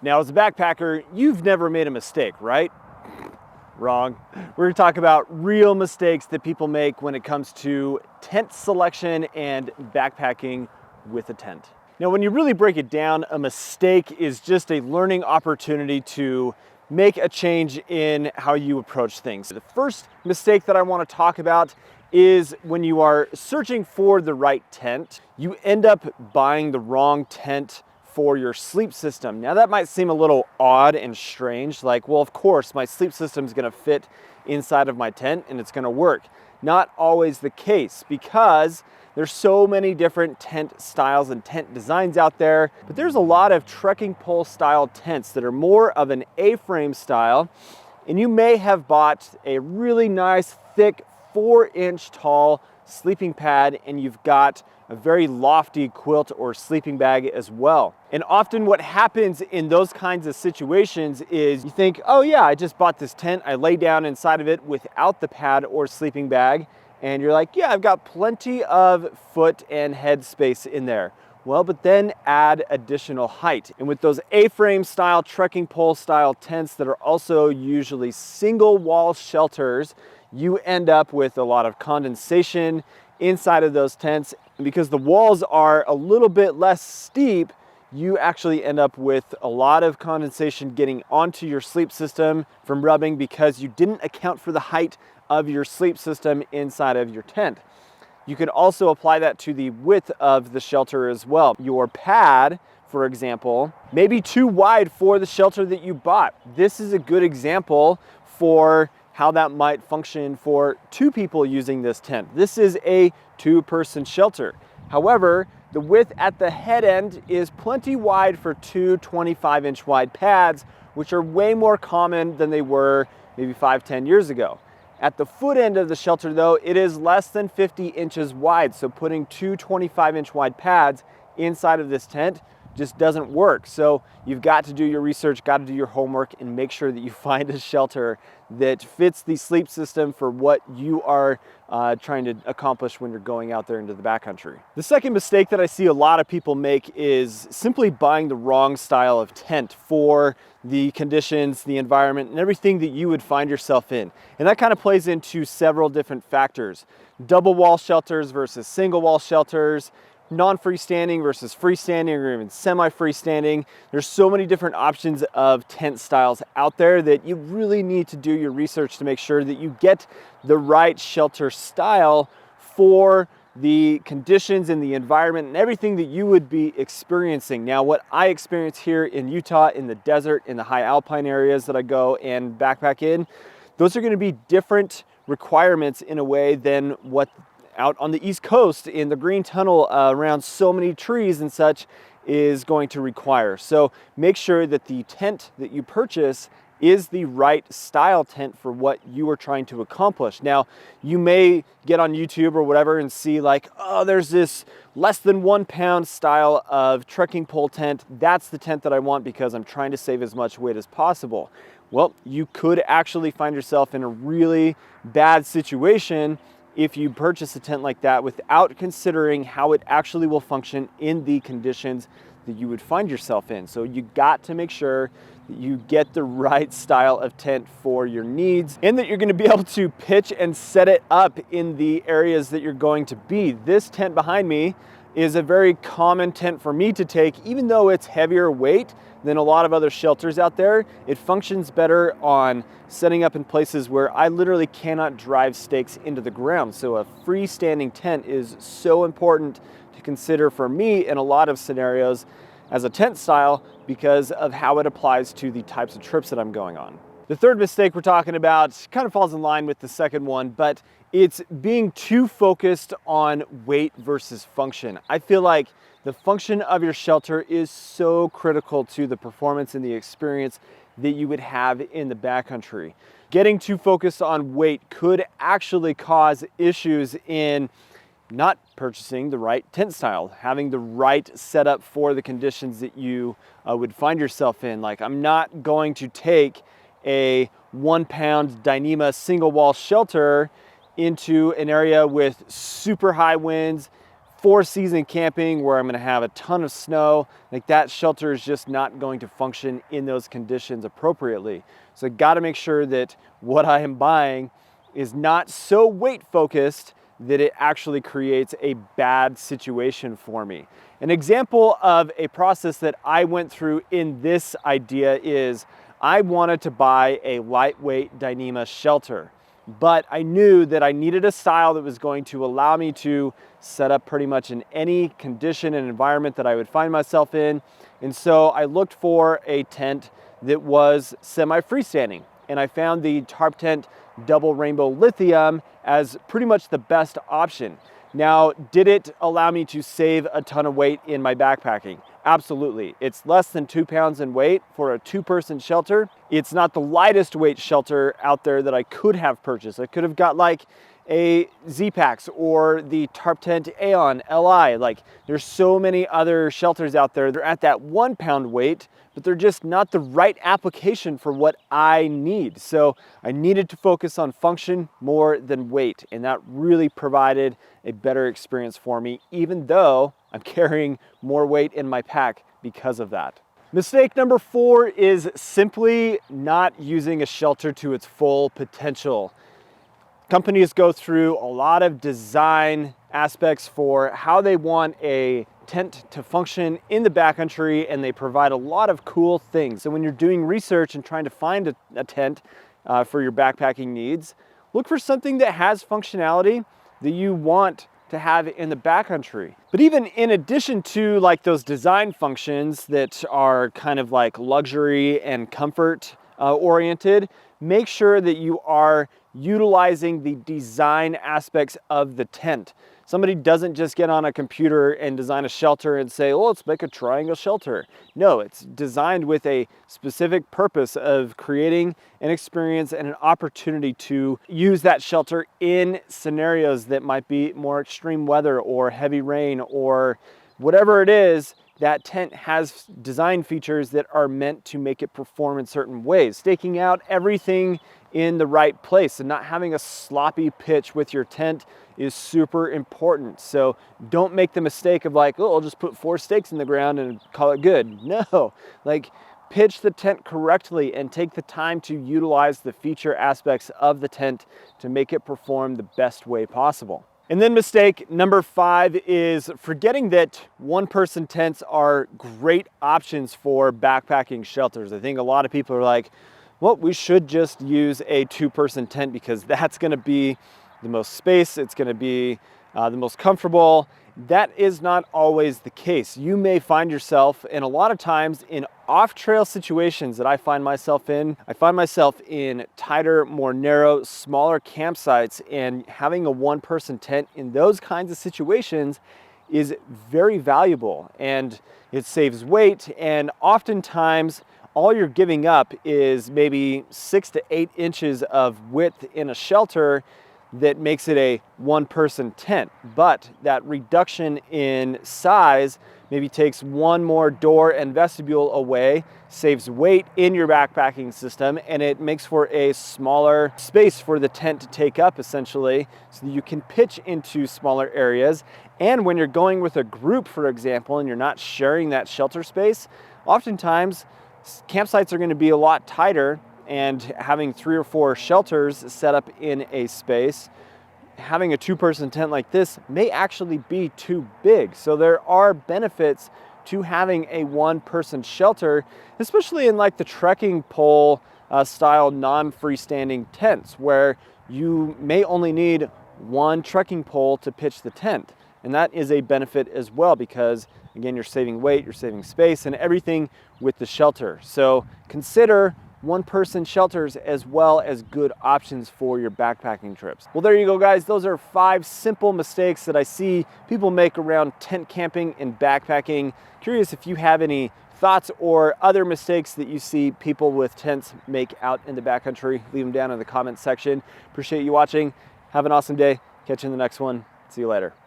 Now, as a backpacker, you've never made a mistake, right? Wrong. We're gonna talk about real mistakes that people make when it comes to tent selection and backpacking with a tent. Now, when you really break it down, a mistake is just a learning opportunity to make a change in how you approach things. The first mistake that I wanna talk about is when you are searching for the right tent, you end up buying the wrong tent for your sleep system. Now that might seem a little odd and strange, like, well, of course, my sleep system is gonna fit inside of my tent and it's gonna work. Not always the case, because there's so many different tent styles and tent designs out there, but there's a lot of trekking pole style tents that are more of an A-frame style, and you may have bought a really nice, thick, 4-inch tall sleeping pad, and you've got a very lofty quilt or sleeping bag as well. And often what happens in those kinds of situations is you think, oh yeah, I just bought this tent, I lay down inside of it without the pad or sleeping bag, and you're like, yeah, I've got plenty of foot and head space in there. Well, but then add additional height. And with those A-frame style, trekking pole style tents that are also usually single wall shelters, you end up with a lot of condensation inside of those tents. And because the walls are a little bit less steep, you actually end up with a lot of condensation getting onto your sleep system from rubbing, because you didn't account for the height of your sleep system inside of your tent. You can also apply that to the width of the shelter as well. Your pad, for example, may be too wide for the shelter that you bought. This is a good example for how that might function for two people using this tent. This is a 2-person shelter. However, the width at the head end is plenty wide for two 25-inch wide pads, which are way more common than they were maybe 5-10 years ago. At the foot end of the shelter though, it is less than 50 inches wide, so putting two 25-inch wide pads inside of this tent just doesn't work. So you've got to do your research, got to do your homework, and make sure that you find a shelter that fits the sleep system for what you are trying to accomplish when you're going out there into the backcountry. The second mistake that I see a lot of people make is simply buying the wrong style of tent for the conditions, the environment, and everything that you would find yourself in. And that kind of plays into several different factors. Double wall shelters versus single wall shelters, non-freestanding versus freestanding, or even semi-freestanding. There's so many different options of tent styles out there that you really need to do your research to make sure that you get the right shelter style for the conditions and the environment and everything that you would be experiencing. Now, what I experience here in Utah, in the desert, in the high alpine areas that I go and backpack in, those are going to be different requirements in a way than what out on the East Coast in the green tunnel around so many trees and such is going to require. So make sure that the tent that you purchase is the right style tent for what you are trying to accomplish. Now, you may get on YouTube or whatever and see like, oh, there's this less than 1 pound style of trekking pole tent. That's the tent that I want because I'm trying to save as much weight as possible. Well, you could actually find yourself in a really bad situation if you purchase a tent like that without considering how it actually will function in the conditions that you would find yourself in. So you got to make sure that you get the right style of tent for your needs, and that you're going to be able to pitch and set it up in the areas that you're going to be. This tent behind me is a very common tent for me to take, even though it's heavier weight than a lot of other shelters out there. It functions better on setting up in places where I literally cannot drive stakes into the ground. So a freestanding tent is so important to consider for me in a lot of scenarios as a tent style because of how it applies to the types of trips that I'm going on. The third mistake we're talking about kind of falls in line with the second one, but it's being too focused on weight versus function. I feel like the function of your shelter is so critical to the performance and the experience that you would have in the backcountry. Getting too focused on weight could actually cause issues in not purchasing the right tent style, having the right setup for the conditions that you would find yourself in. Like, I'm not going to take a 1 pound Dyneema single wall shelter into an area with super high winds, 4-season camping where I'm going to have a ton of snow, like that shelter is just not going to function in those conditions appropriately. So I got to make sure that what I am buying is not so weight focused that it actually creates a bad situation for me. An example of a process that I went through in this idea is I wanted to buy a lightweight Dyneema shelter, but I knew that I needed a style that was going to allow me to set up pretty much in any condition and environment that I would find myself in. And so I looked for a tent that was semi-freestanding, and I found the Tarp Tent Double Rainbow Lithium as pretty much the best option. Now, did it allow me to save a ton of weight in my backpacking? Absolutely. It's less than 2 pounds in weight for a 2-person shelter. It's not the lightest weight shelter out there that I could have purchased. I could have got like a Z-Packs or the Tarp Tent Aeon Li. Like, there's so many other shelters out there. They're at that 1 pound weight, but they're just not the right application for what I need. So I needed to focus on function more than weight, and that really provided a better experience for me, even though I'm carrying more weight in my pack because of that. Mistake number 4 is simply not using a shelter to its full potential. Companies go through a lot of design aspects for how they want a tent to function in the backcountry, and they provide a lot of cool things. So when you're doing research and trying to find a tent for your backpacking needs, look for something that has functionality that you want to have in the backcountry. But even in addition to like those design functions that are kind of like luxury and comfort oriented, make sure that you are utilizing the design aspects of the tent. Somebody doesn't just get on a computer and design a shelter and say, well, let's make a triangle shelter. No, it's designed with a specific purpose of creating an experience and an opportunity to use that shelter in scenarios that might be more extreme weather or heavy rain or whatever it is. That tent has design features that are meant to make it perform in certain ways. Staking out everything in the right place and not having a sloppy pitch with your tent is super important. So don't make the mistake of like, oh, I'll just put 4 stakes in the ground and call it good. No, like pitch the tent correctly and take the time to utilize the feature aspects of the tent to make it perform the best way possible. And then mistake number 5 is forgetting that 1-person tents are great options for backpacking shelters. I think a lot of people are like, well, we should just use a 2-person tent because that's going to be the most space, it's going to be the most comfortable. That is not always the case. You may find yourself, and a lot of times in off-trail situations that I find myself in tighter, more narrow, smaller campsites, and having a 1-person tent in those kinds of situations is very valuable, and it saves weight, and oftentimes all you're giving up is maybe 6 to 8 inches of width in a shelter that makes it a 1-person tent. But that reduction in size maybe takes 1 more door and vestibule away, saves weight in your backpacking system, and it makes for a smaller space for the tent to take up essentially, so that you can pitch into smaller areas. And when you're going with a group, for example, and you're not sharing that shelter space, oftentimes campsites are going to be a lot tighter, and having 3 or 4 shelters set up in a space, having a 2-person tent like this may actually be too big. So there are benefits to having a 1-person shelter, especially in like the trekking pole style non-freestanding tents, where you may only need 1 trekking pole to pitch the tent. And that is a benefit as well, because again, you're saving weight, you're saving space and everything with the shelter. So consider 1-person shelters as well as good options for your backpacking trips. Well, there you go, guys. Those are 5 simple mistakes that I see people make around tent camping and backpacking. Curious if you have any thoughts or other mistakes that you see people with tents make out in the backcountry. Leave them down in the comments section. Appreciate you watching. Have an awesome day. Catch you in the next one. See you later.